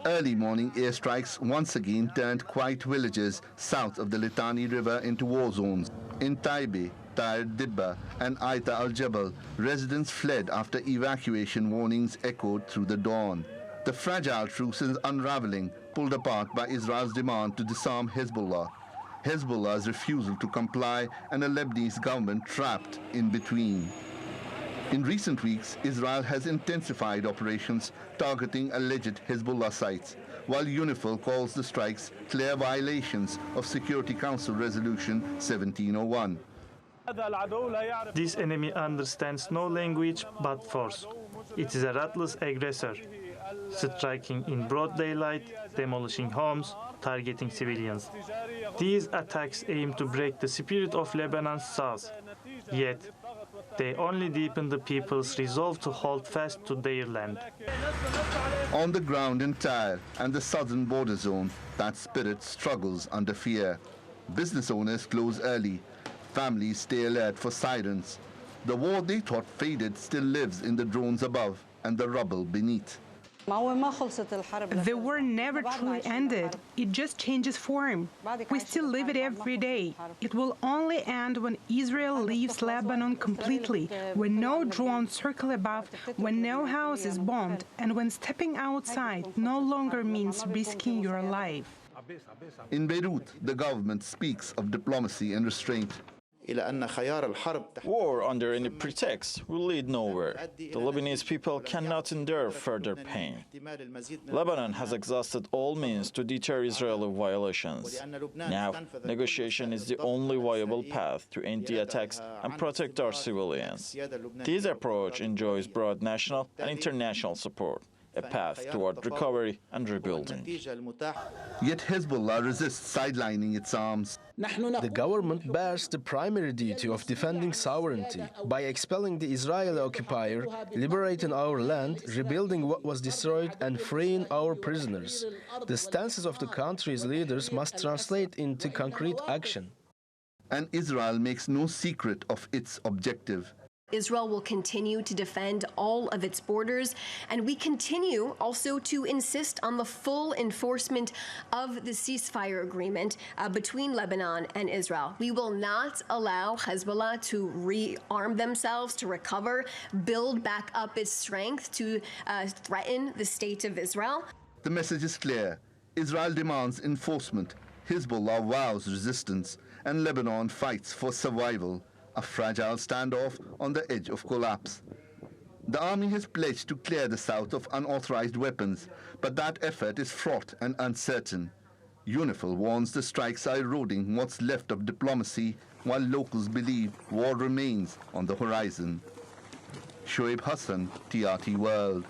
Early morning airstrikes once again turned quiet villages south of the Litani River into war zones. In Taibe, Tair Dibba and Aita al-Jabal, residents fled after evacuation warnings echoed through the dawn. The fragile truce is unraveling, pulled apart by Israel's demand to disarm Hezbollah. Hezbollah's refusal to comply and a Lebanese government trapped in between. In recent weeks, Israel has intensified operations targeting alleged Hezbollah sites, while UNIFIL calls the strikes clear violations of Security Council Resolution 1701. This enemy understands no language but force. It is a ruthless aggressor, striking in broad daylight, demolishing homes, targeting civilians. These attacks aim to break the spirit of Lebanon's south, yet they only deepen the people's resolve to hold fast to their land. On the ground in Tyre and the southern border zone, that spirit struggles under fear. Business owners close early. Families stay alert for sirens. The war they thought faded still lives in the drones above and the rubble beneath. The war never truly ended. It just changes form. We still live it every day. It will only end when Israel leaves Lebanon completely, when no drones circle above, when no house is bombed, and when stepping outside no longer means risking your life. In Beirut, the government speaks of diplomacy and restraint. War under any pretext will lead nowhere. The Lebanese people cannot endure further pain. Lebanon has exhausted all means to deter Israeli violations. Now, negotiation is the only viable path to end the attacks and protect our civilians. This approach enjoys broad national and international support, a path toward recovery and rebuilding. Yet Hezbollah resists sidelining its arms. The government bears the primary duty of defending sovereignty by expelling the Israeli occupier, liberating our land, rebuilding what was destroyed, and freeing our prisoners. The stances of the country's leaders must translate into concrete action. And Israel makes no secret of its objective. Israel will continue to defend all of its borders, and we continue also to insist on the full enforcement of the ceasefire agreement between Lebanon and Israel. We will not allow Hezbollah to rearm themselves, to recover, build back up its strength, to threaten the state of Israel. The message is clear. Israel demands enforcement, Hezbollah vows resistance, and Lebanon fights for survival. A fragile standoff on the edge of collapse. The army has pledged to clear the south of unauthorized weapons, but that effort is fraught and uncertain. UNIFIL warns the strikes are eroding what's left of diplomacy, while locals believe war remains on the horizon. Shoaib Hasan, TRT World.